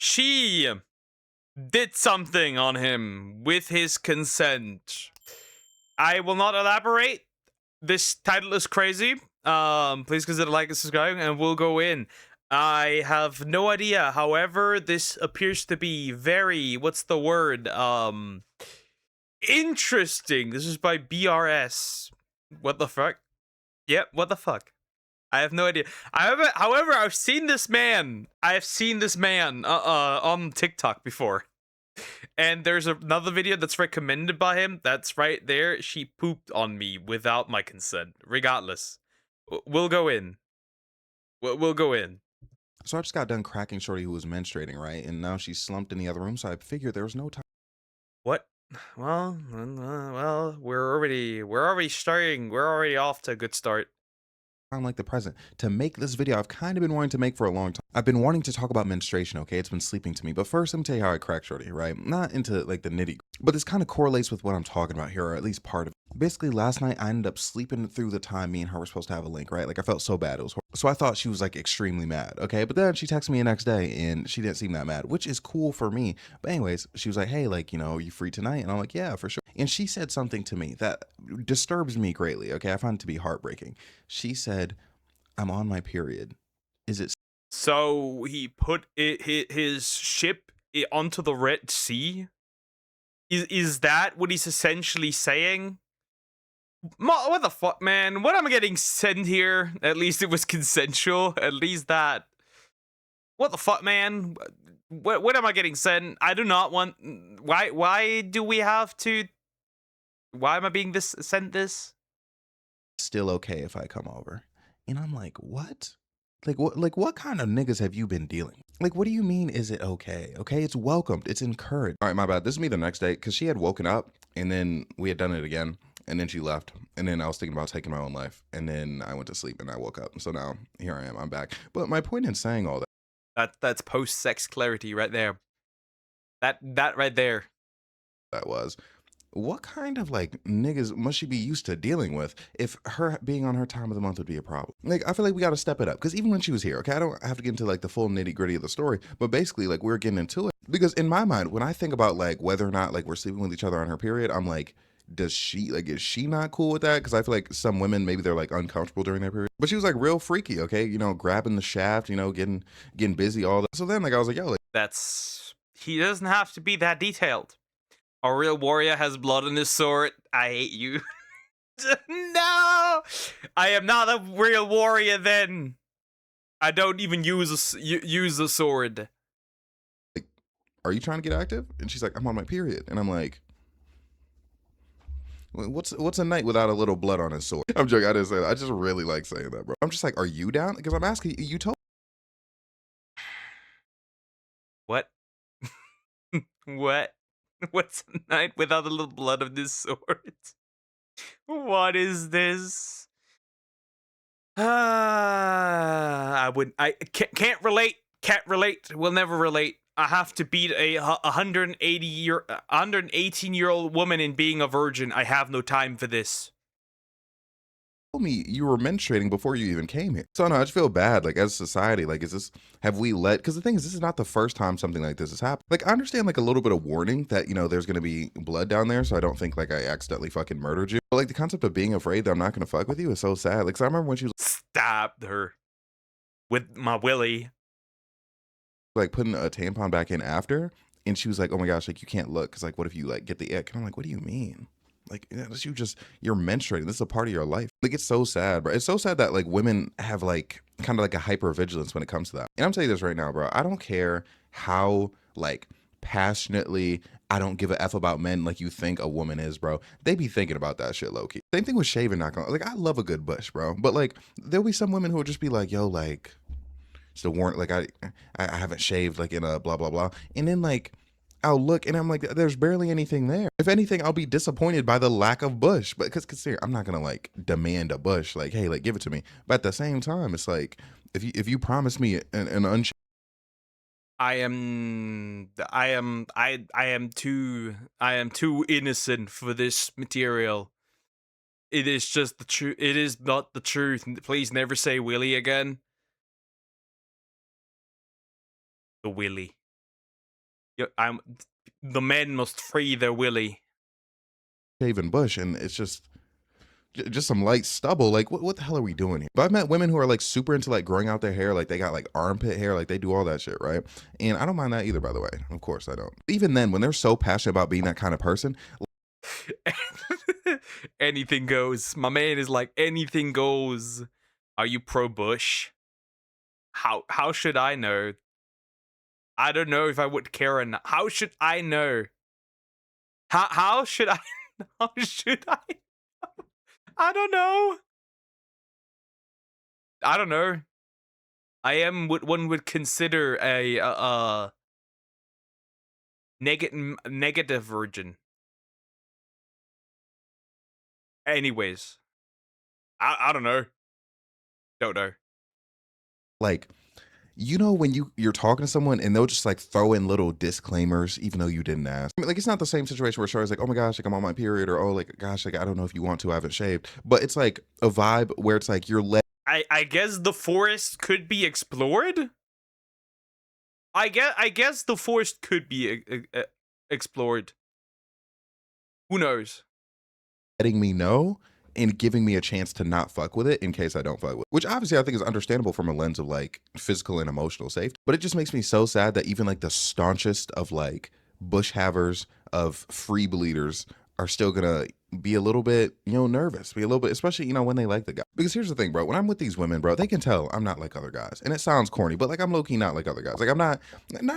she did something on him with his consent. I will not elaborate. This title is crazy. Please consider liking and subscribing, and we'll go in. I have no idea. However, this appears to be very, what's the word? Interesting. This is by BRS. What the fuck? Yep, what the fuck? I have no idea. However, I've seen this man. On TikTok before. And there's another video that's recommended by him. That's right there. She pooped on me without my consent. Regardless. We'll go in. We'll go in. So I just got done cracking Shorty who was menstruating, right? And now she's slumped in the other room, so I figured there was no time. What? Well, we're already starting. We're already off to a good start. Like the present to make this video I've kind of been wanting to make for a long time. I've been wanting to talk about menstruation, okay? It's been sleeping to me. But first, let me tell you how I crack Shorty, right? Not into like the nitty, but this kind of correlates with what I'm talking about here, or at least part of it. Basically, last night I ended up sleeping through the time me and her were supposed to have a link, right? Like I felt so bad. It was horrible. So I thought she was like extremely mad, okay? But then she texted me the next day and she didn't seem that mad, which is cool for me. But anyways, she was like, hey, like, you know, are you free tonight? And I'm like, yeah, for sure. And she said something to me that disturbs me greatly, okay? I find it to be heartbreaking. She said, I'm on my period. Is it? So he put his ship onto the Red Sea? Is that what he's essentially saying? What the fuck, man? What am I getting sent here? At least it was consensual. At least that. What the fuck, man? What am I getting sent? I do not want. Why do we have to? Why am I being sent this? Still okay if I come over? And I'm like, what? What kind of niggas have you been dealing with? Like, what do you mean, is it okay? Okay, it's welcomed, it's encouraged. All right, my bad. This is me the next day, because she had woken up, and then we had done it again, and then she left, and then I was thinking about taking my own life, and then I went to sleep, and I woke up. So now, here I am, I'm back. But my point in saying all that's post-sex clarity right there. That right there. That was, what kind of like niggas must she be used to dealing with if her being on her time of the month would be a problem? Like, I feel like we got to step it up, because even when she was here, okay, I don't have to get into like the full nitty gritty of the story, but basically like we're getting into it, because in my mind, when I think about like whether or not like we're sleeping with each other on her period, I'm like, is she not cool with that? Because I feel like some women, maybe they're like uncomfortable during their period, but she was like real freaky, okay, you know, grabbing the shaft, you know, getting busy, all that. So then like I was like, yo, like, he doesn't have to be that detailed. A real warrior has blood on his sword. I hate you. No! I am not a real warrior then. I don't even use a sword. Like, are you trying to get active? And she's like, I'm on my period. And I'm like, what's a knight without a little blood on his sword? I'm joking. I didn't say that. I just really like saying that, bro. I'm just like, are you down? Because I'm asking you. You told. What? What? What's a knight without a little blood of this sword? What is this? I can't relate. Can't relate. Will never relate. I have to beat a 118-year-old woman in being a virgin. I have no time for this. Me you were menstruating before you even came here. So no, I just feel bad, like as a society, like have we let, because the thing is, this is not the first time something like this has happened. Like I understand like a little bit of warning that, you know, there's gonna be blood down there, so I don't think like I accidentally fucking murdered you, but like the concept of being afraid that I'm not gonna fuck with you is so sad. Like, 'cause I remember when she was stabbed her with my willy, like putting a tampon back in after, and she was like, oh my gosh, like you can't look because like what if you like get the ick? And I'm like, what do you mean? Like, you're menstruating. This is a part of your life. Like, it's so sad, bro. It's so sad that like women have like kind of like a hyper vigilance when it comes to that. And I'm telling you this right now, bro. I don't care how like passionately I don't give a F about men like you think a woman is, bro. They be thinking about that shit low key. Same thing with shaving, not gonna, like I love a good bush, bro. But like there'll be some women who will just be like, yo, like still warrant, like I haven't shaved like in a blah blah blah. And then like I'll look and I'm like, there's barely anything there. If anything, I'll be disappointed by the lack of bush. But because I'm not gonna like demand a bush, like, hey, like give it to me. But at the same time, it's like if you promise me an I am too innocent for this material. It is just the truth. It is not the truth. Please never say Willy again. The Willy. The men must free their willy. shaven bush, and it's just some light stubble. Like, what the hell are we doing here? But I've met women who are like super into like growing out their hair, like they got like armpit hair, like they do all that shit, right? And I don't mind that either, by the way. Of course I don't. Even then, when they're so passionate about being that kind of person, Anything goes. My man is like, anything goes. Are you pro Bush? How should I know? I don't know if I would care or not. How should I know? How should I? How should I? I don't know. I don't know. I am what one would consider a negative virgin. Anyways, I don't know. Don't know. like, you know, when you're talking to someone and they'll just like throw in little disclaimers even though you didn't ask. I mean, like, it's not the same situation where Shari's like, oh my gosh, like I'm on my period, or oh, like gosh, like I don't know if you want to, I haven't shaved. But it's like a vibe where it's like you're I guess the forest could be explored. I guess the forest could be explored. Who knows? letting me know and giving me a chance to not fuck with it in case I don't fuck with it. Which obviously I think is understandable from a lens of like physical and emotional safety. But it just makes me so sad that even like the staunchest of like bush havers, of free bleeders, are still gonna be a little bit, nervous, be a little bit, especially, when they like the guy. Because here's the thing, bro, when I'm with these women, bro, they can tell I'm not like other guys. And it sounds corny, but like I'm low-key not like other guys. Like I'm not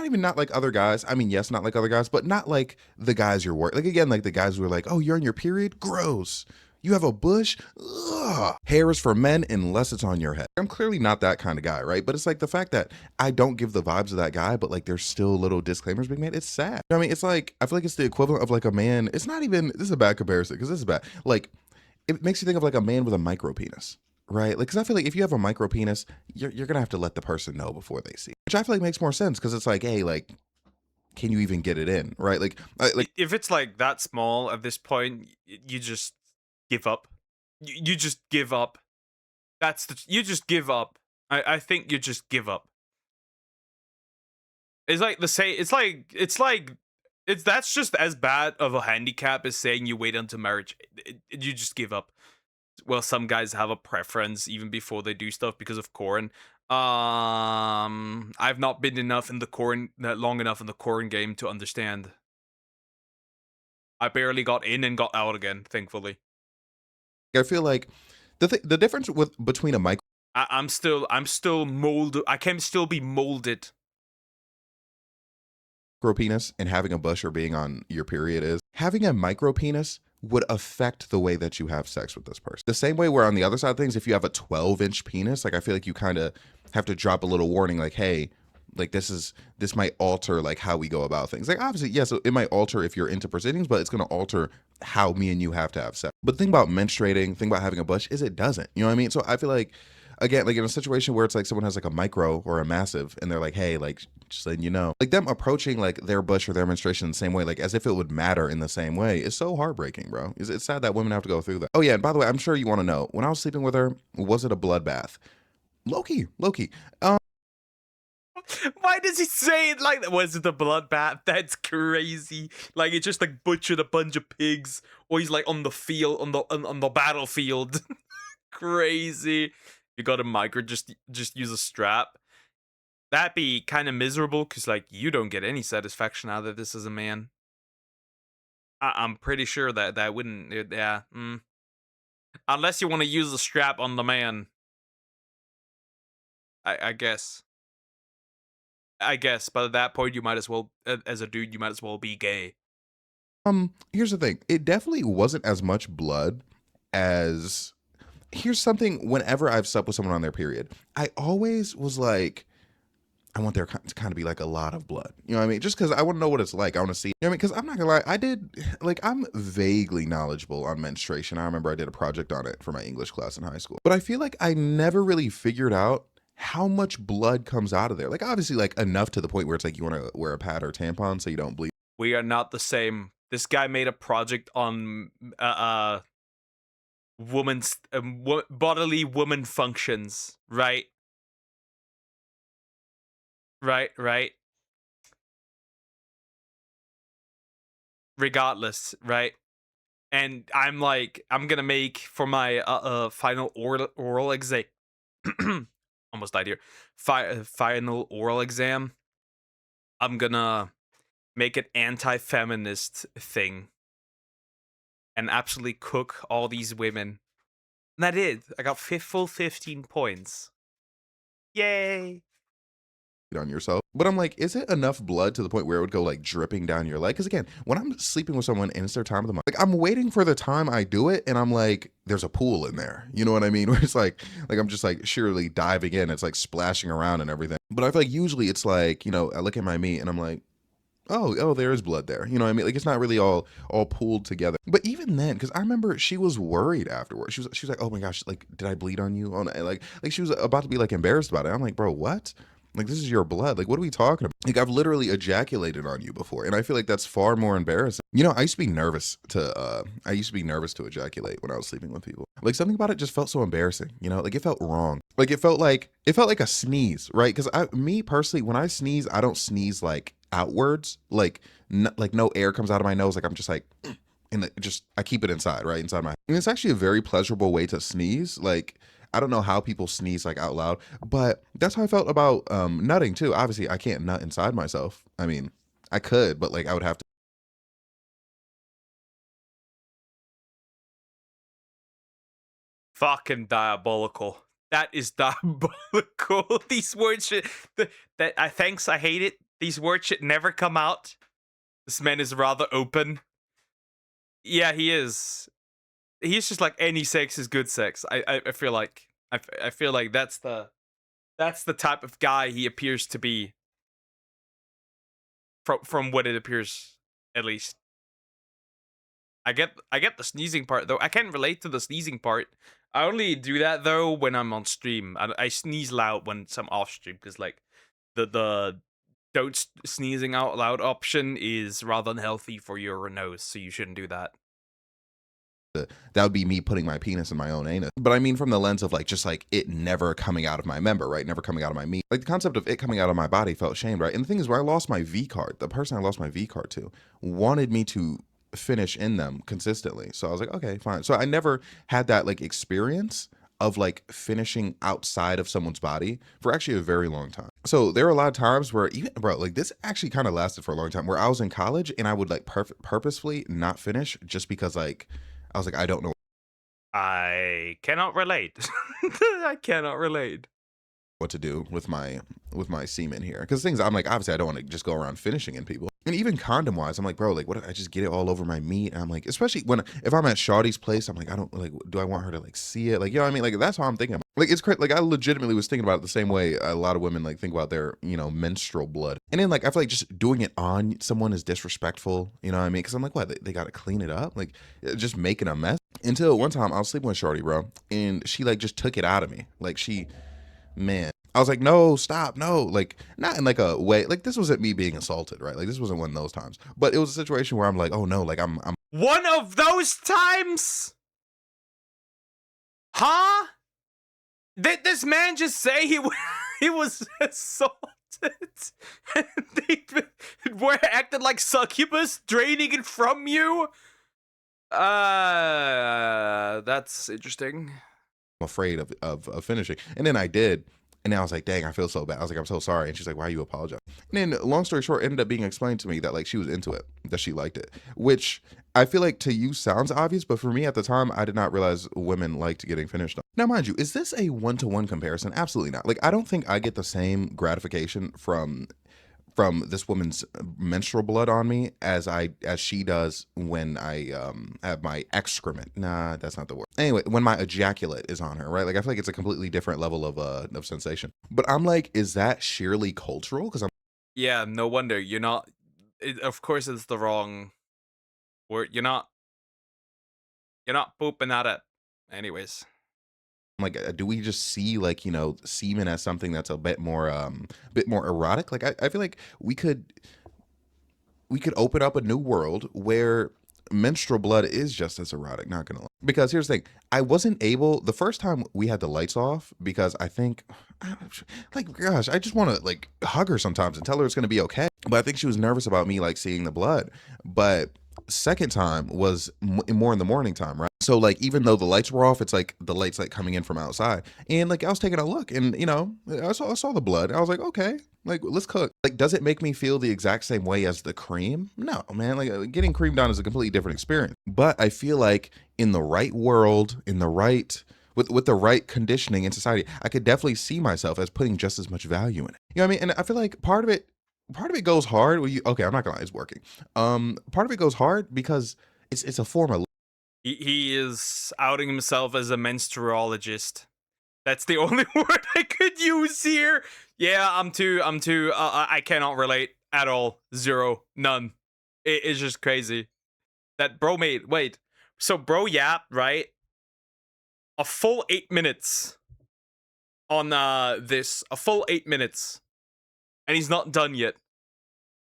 even not like other guys. I mean, yes, not like other guys, but not like the guys you're working. Like again, like the guys who are like, oh, you're on your period? Gross. You have a bush? Ugh. Hair is for men unless it's on your head. I'm clearly not that kind of guy, right? But it's like the fact that I don't give the vibes of that guy, but like there's still little disclaimers being made. It's sad. You know what I mean, it's like, I feel like it's the equivalent of like a man. It's not even, this is a bad comparison because this is bad. Like, it makes you think of like a man with a micro penis, right? Like, because I feel like if you have a micro penis, you're going to have to let the person know before they see it, which I feel like makes more sense because it's like, hey, like, can you even get it in, right? Like If it's like that small at this point, you just give up. You just give up. You just give up. I think you just give up. It's like the same. It's that's just as bad of a handicap as saying you wait until marriage. You just give up. Well, some guys have a preference even before they do stuff because of corn. I've not been enough in the corn long enough in the corn game to understand. I barely got in and got out again, thankfully. I feel like the difference with between a I'm still molded. I can still be molded. micro penis and having a bush or being on your period is having a micro penis would affect the way that you have sex with this person. The same way where on the other side of things, if you have a 12-inch penis, like I feel like you kind of have to drop a little warning, like, hey, like this might alter like how we go about things. Like obviously, yes, it might alter if you're into proceedings, but it's gonna alter how me and you have to have sex. But the thing about menstruating, thing about having a bush is it doesn't. You know what I mean? So I feel like again, like in a situation where it's like someone has like a micro or a massive and they're like, hey, like just letting you know, like them approaching like their bush or their menstruation in the same way, like as if it would matter in the same way, is so heartbreaking, bro. It's sad that women have to go through that. Oh yeah, and by the way, I'm sure you want to know, when I was sleeping with her, was it a bloodbath? Loki. Why does he say it like that? Was it a bloodbath? That's crazy. Like it just like butchered a bunch of pigs, or he's like on the field, on the battlefield. Crazy. You got a micro, just use a strap. That'd be kind of miserable because like you don't get any satisfaction out of this as a man. I'm pretty sure that wouldn't. Yeah. Unless you want to use the strap on the man. I guess. I guess, but at that point, you might as well, as a dude, you might as well be gay. Here's the thing. It definitely wasn't as much blood as here's something whenever I've slept with someone on their period, I always was like, I want there to kind of be like a lot of blood. You know what I mean? Just because I want to know what it's like. I want to see. You know what I mean? Because I'm not gonna lie, I did like I'm vaguely knowledgeable on menstruation. I remember I did a project on it for my English class in high school. But I feel like I never really figured out how much blood comes out of there. Like obviously like enough to the point where it's like you want to wear a pad or tampon so you don't bleed. We are not the same. This guy made a project on woman's bodily woman functions, right? Right. regardless, right? And I'm like, I'm gonna make for my final oral exam. Almost died here. Final oral exam. I'm gonna make an anti-feminist thing and absolutely cook all these women. And I did. I got full 15 points. Yay! On yourself. But I'm like, is it enough blood to the point where it would go like dripping down your leg? Because again, when I'm sleeping with someone and it's their time of the month, like I'm waiting for the time I do it, and I'm like, there's a pool in there. You know what I mean? Where it's like I'm just like surely diving in. It's like splashing around and everything. But I feel like usually it's like, you know, I look at my meat and I'm like, oh, there is blood there. You know what I mean? Like it's not really all pooled together. But even then, because I remember she was worried afterwards. She was like, oh my gosh, like did I bleed on you? Like she was about to be like embarrassed about it. I'm like, bro, what? Like this is your blood. Like what are we talking about? Like I've literally ejaculated on you before, and I feel like that's far more embarrassing. You know, I used to be nervous to ejaculate when I was sleeping with people. Like something about it just felt so embarrassing. You know, like it felt wrong. Like it felt like a sneeze, right? Because me personally, when I sneeze, I don't sneeze like outwards. Like like no air comes out of my nose. Like I'm just like. And I keep it inside, right inside my. And it's actually a very pleasurable way to sneeze. Like I don't know how people sneeze like out loud, but that's how I felt about nutting too. Obviously, I can't nut inside myself. I mean, I could, but like I would have to. Fucking diabolical. That is diabolical. These words should. Thanks. I hate it. These words should never come out. This man is rather open. Yeah, he is. He's just like any sex is good sex. I feel like I feel like that's the type of guy he appears to be. From what it appears, at least. I get the sneezing part though. I can't relate to the sneezing part. I only do that though when I'm on stream. I sneeze loud when I'm off stream because like the don't sneezing out loud option is rather unhealthy for your nose, so you shouldn't do that. That would be me putting my penis in my own anus. But I mean from the lens of like just like it never coming out of my member, right? Never coming out of my meat. Like the concept of it coming out of my body felt shamed, right? And the thing is, when I lost my V card, the person I lost my V card to wanted me to finish in them consistently. So I was like, okay, fine. So I never had that like experience of like finishing outside of someone's body for actually a very long time. So there are a lot of times where even bro, like this actually kind of lasted for a long time where I was in college and I would like purposefully not finish just because like I was like, I don't know I cannot relate. I cannot relate. what to do with my semen here. Because things I'm like, obviously I don't want to just go around finishing in people. And even condom wise, I'm like, bro, like what if I just get it all over my meat? And I'm like, especially if I'm at Shawty's place, I'm like, I don't like, do I want her to like see it? Like, you know what I mean? Like that's how I'm thinking about it. Like it's crazy. Like I legitimately was thinking about it the same way a lot of women like think about their, you know, menstrual blood. And then like I feel like just doing it on someone is disrespectful. You know what I mean? Because I'm like, what? They got to clean it up? Like just making a mess. Until one time I was sleeping with Shawty, bro, and she like just took it out of me. Like man, I was like, no, stop, no, like not in like a way, like this wasn't me being assaulted, right? Like this wasn't one of those times, but it was a situation where I'm like, oh no, like I'm one of those times, huh? Did this man just say he was assaulted? And they were acting like succubus, draining it from you? That's interesting. afraid of finishing. And then I did. And then I was like, dang, I feel so bad. I was like, I'm so sorry. And she's like, why are you apologizing? And then long story short, ended up being explained to me that like she was into it, that she liked it, which I feel like to you sounds obvious, but for me at the time, I did not realize women liked getting finished on. Now, mind you, is this a one-to-one comparison? Absolutely not. Like, I don't think I get the same gratification from this woman's menstrual blood on me as she does when I have my excrement. Nah, that's not the word. Anyway, when my ejaculate is on her, right? Like I feel like it's a completely different level of sensation. But I'm like, is that sheerly cultural? Because I'm Yeah, no wonder you're not. Of course, it's the wrong word. You're not pooping at it. Anyways. like, do we just see like, you know, semen as something that's a bit more erotic? Like I feel like we could open up a new world where menstrual blood is just as erotic, not gonna lie. Because here's the thing, I wasn't able the first time we had the lights off because I think like gosh, I just want to like hug her sometimes and tell her it's gonna be okay. But I think she was nervous about me like seeing the blood. But Second time was more in the morning time, right? So like even though the lights were off, it's like the lights like coming in from outside, and like I was taking a look, and I saw the blood. I was like, okay, like let's cook. Like, does it make me feel the exact same way as the cream? No, man. Like getting creamed on is a completely different experience. But I feel like in the right world, in the right with the right conditioning in society, I could definitely see myself as putting just as much value in it. You know what I mean? And I feel like part of it goes hard when you okay, I'm not gonna lie, it's working. Part of it goes hard because it's a form of He is outing himself as a menstruologist. That's the only word I could use here. Yeah, I cannot relate at all. Zero, none. It's just crazy. That bro made, wait. So bro yapped, right? A full 8 minutes on a full 8 minutes. And he's not done yet.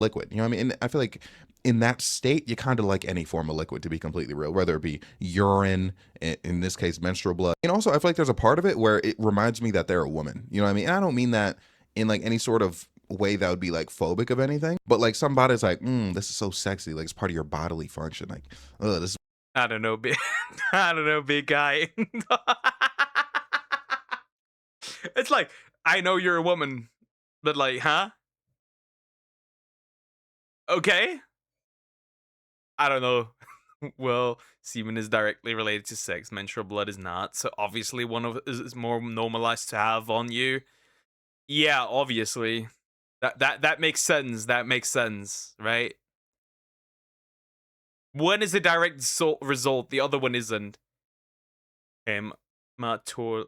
liquid. You know what I mean? And I feel like in that state, you kind of like any form of liquid, to be completely real, whether it be urine, in this case, menstrual blood. And also, I feel like there's a part of it where it reminds me that they're a woman. You know what I mean? And I don't mean that in like any sort of way that would be like phobic of anything, but like somebody's like, this is so sexy. Like it's part of your bodily function. Like, this is I don't know, big I don't know, big guy. It's like, I know you're a woman, but like, huh? Okay. I don't know. Well, semen is directly related to sex. Menstrual blood is not. So obviously, one of is more normalized to have on you. Yeah, obviously. That makes sense. That makes sense, right? One is a direct result. The other one isn't. Maturlognia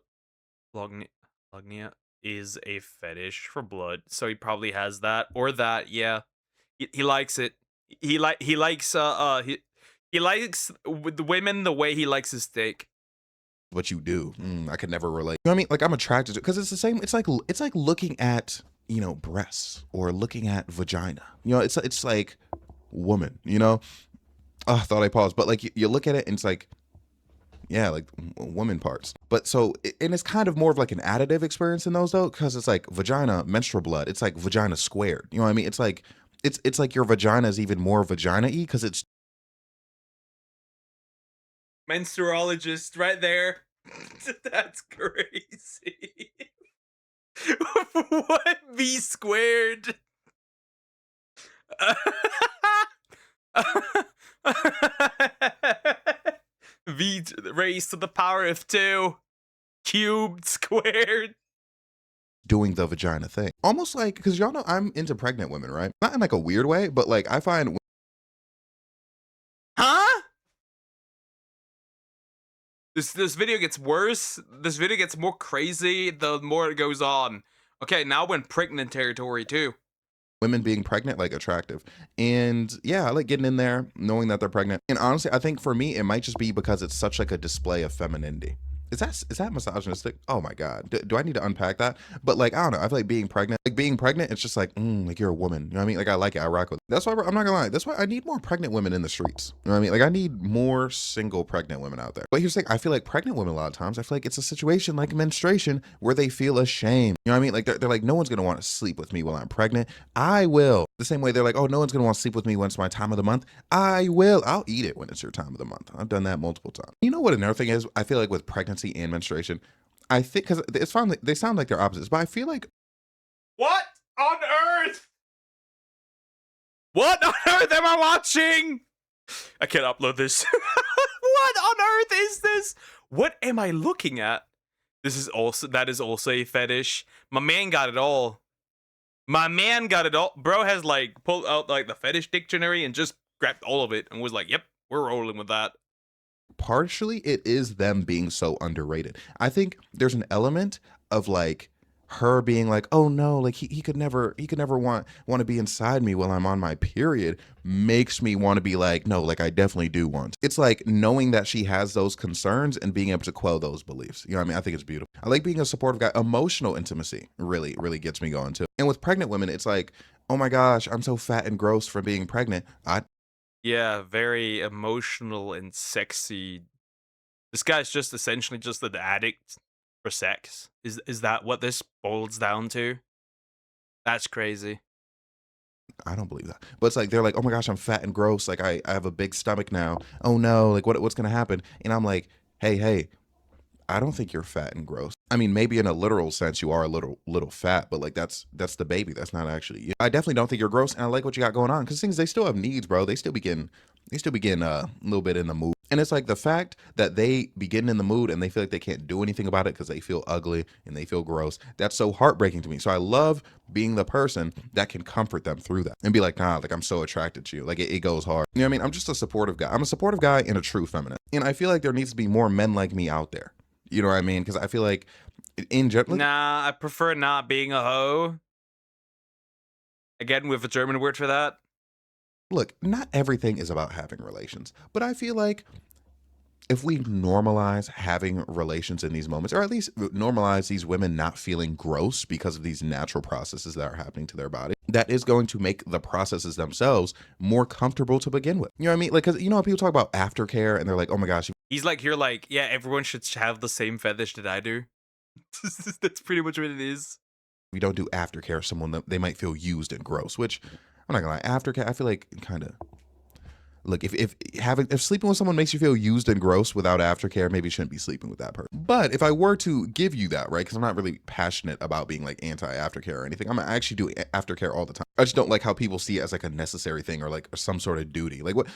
is a fetish for blood, so he probably has that or that. Yeah, he likes it. He likes with the women the way he likes his steak. what you do. I could never relate. You know what I mean? Like I'm attracted to because it's the same. It's like looking at breasts or looking at vagina. It's like woman. I thought I paused, but like you look at it and it's like yeah, like woman parts. But so and it's kind of more of like an additive experience in those though, because it's like vagina, menstrual blood. It's like vagina squared. You know what I mean? It's like it's like your vagina is even more vagina-y because it's Menstruologist right there. That's crazy. What v squared? V raised to the power of 2 cubed squared. doing the vagina thing. Almost like because y'all know I'm into pregnant women, right? Not in like a weird way, but like I find Huh? This video gets worse. This video gets more crazy the more it goes on. Okay, now we're in pregnant territory too. women being pregnant like attractive. And yeah, I like getting in there, knowing that they're pregnant. And honestly, I think for me, it might just be because it's such like a display of femininity. Is that misogynistic? Oh my god. Do I need to unpack that? But like I don't know. I feel like being pregnant, it's just like you're a woman. You know what I mean? Like I like it. I rock with it. That's why I'm not gonna lie. That's why I need more pregnant women in the streets. You know what I mean? Like I need more single pregnant women out there. But here's the thing. I feel like pregnant women a lot of times. I feel like it's a situation like menstruation where they feel ashamed. You know what I mean? Like they're like no one's gonna want to sleep with me while I'm pregnant. I will. The same way they're like, oh, no one's gonna want to sleep with me when it's my time of the month. I will. I'll eat it when it's your time of the month. I've done that multiple times. You know what another thing is? I feel like with pregnancy and menstruation, I think because it's fun. They sound like they're opposites, but I feel like What on earth? What on earth am I watching? I can't upload this. What on earth is this? What am I looking at? That is also a fetish. My man got it all. My man got it all. Bro has like pulled out like the fetish dictionary and just grabbed all of it and was like, "Yep, we're rolling with that." partially it is them being so underrated. I think there's an element of like her being like, oh no, like he could never want to be inside me while I'm on my period makes me want to be like, no, like I definitely do want. It's like knowing that she has those concerns and being able to quell those beliefs. You know what I mean? I think it's beautiful. I like being a supportive guy. Emotional intimacy really, really gets me going too. And with pregnant women, it's like, oh my gosh, I'm so fat and gross from being pregnant. I Yeah, very emotional and sexy. This guy's just essentially just an addict for sex. Is that what this boils down to? That's crazy. I don't believe that. But it's like they're like, oh my gosh, I'm fat and gross. Like I have a big stomach now. Oh no, like what's gonna happen? And I'm like, hey, I don't think you're fat and gross. I mean, maybe in a literal sense you are a little fat, but like that's the baby. That's not actually you. I definitely don't think you're gross, and I like what you got going on because things they still have needs, bro. They still begin a little bit in the mood. And it's like the fact that they begin in the mood and they feel like they can't do anything about it because they feel ugly and they feel gross. That's so heartbreaking to me. So I love being the person that can comfort them through that and be like, nah, like I'm so attracted to you. Like it goes hard. You know what I mean? I'm just a supportive guy. I'm a supportive guy and a true feminine. And I feel like there needs to be more men like me out there. You know what I mean? Because I feel like in general, Nah, I prefer not being a hoe. Again, with a German word for that. look, not everything is about having relations, but I feel like if we normalize having relations in these moments, or at least normalize these women not feeling gross because of these natural processes that are happening to their body, that is going to make the processes themselves more comfortable to begin with. You know what I mean? Like, because you know how people talk about aftercare and they're like, oh my gosh, He's like, you're like, yeah, everyone should have the same fetish that I do. That's pretty much what it is. we don't do aftercare, someone that they might feel used and gross, which I'm not gonna lie, aftercare, I feel like kind of. Look, if sleeping with someone makes you feel used and gross without aftercare, maybe you shouldn't be sleeping with that person. But if I were to give you that, right, because I'm not really passionate about being like anti-aftercare or anything, I'm actually do aftercare all the time. I just don't like how people see it as like a necessary thing or like some sort of duty. Like what?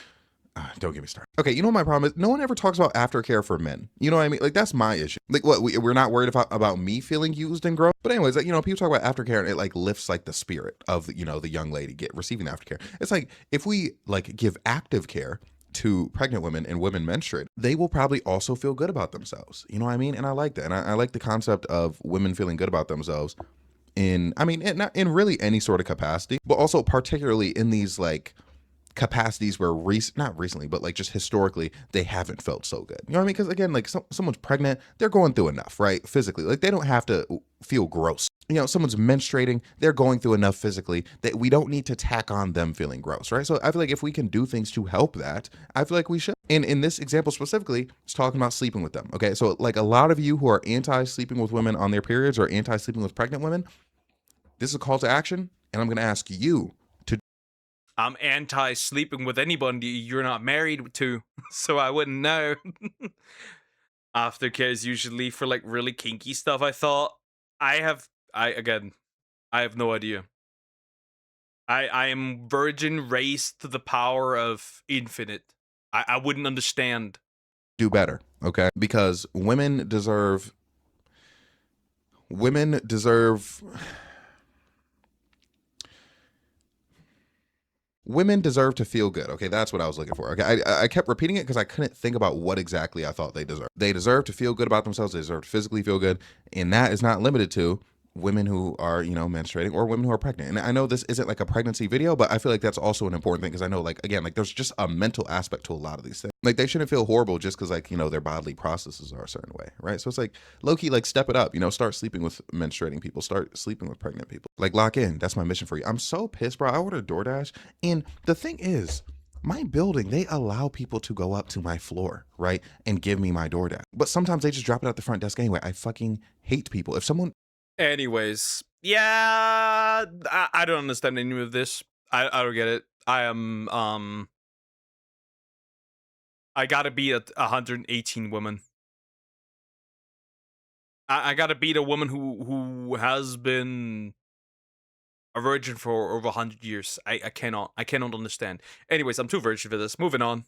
Don't get me started. Okay, you know what my problem is? No one ever talks about aftercare for men. You know what I mean? Like that's my issue. Like what? We're not worried about me feeling used and gross. But anyways, like, you know, people talk about aftercare and it like lifts like the spirit of the young lady receiving aftercare. It's like if we like give active care to pregnant women and women menstruate, they will probably also feel good about themselves. You know what I mean? And I like that. And I like the concept of women feeling good about themselves not in really any sort of capacity, but also particularly in these like capacities where not recently, but like just historically, they haven't felt so good. You know what I mean? Because again, like someone's pregnant, they're going through enough, right? Physically, like they don't have to feel gross. You know, someone's menstruating, they're going through enough physically that we don't need to tack on them feeling gross, right? So I feel like if we can do things to help that, I feel like we should. And in this example specifically, it's talking about sleeping with them. Okay, so like a lot of you who are anti sleeping with women on their periods or anti sleeping with pregnant women, this is a call to action, and I'm going to ask you to. I'm anti sleeping with anybody you're not married to, so I wouldn't know. Aftercare is usually for like really kinky stuff. I thought I have no idea. I am virgin raised to the power of infinite. I wouldn't understand. Do better, okay? Because women deserve women deserve to feel good. Okay, that's what I was looking for. Okay, I kept repeating it because I couldn't think about what exactly I thought they deserve. They deserve to feel good about themselves. They deserve to physically feel good, and that is not limited to women who are menstruating or women who are pregnant. And I know this isn't like a pregnancy video, but I feel like that's also an important thing because I know like again like there's just a mental aspect to a lot of these things. Like they shouldn't feel horrible just because like their bodily processes are a certain way, right? So it's like low key like step it up. Start sleeping with menstruating people. Start sleeping with pregnant people. Like lock in. That's my mission for you. I'm so pissed, bro. I ordered DoorDash, and the thing is, my building, they allow people to go up to my floor, right? And give me my DoorDash. But sometimes they just drop it at the front desk anyway. I fucking hate people. If someone. Anyways, yeah, I don't understand any of this. I don't get it. I gotta beat a 118 woman. I gotta beat a woman who has been a virgin for over 100 years. I cannot understand. Anyways, I'm too virgin for this. Moving on.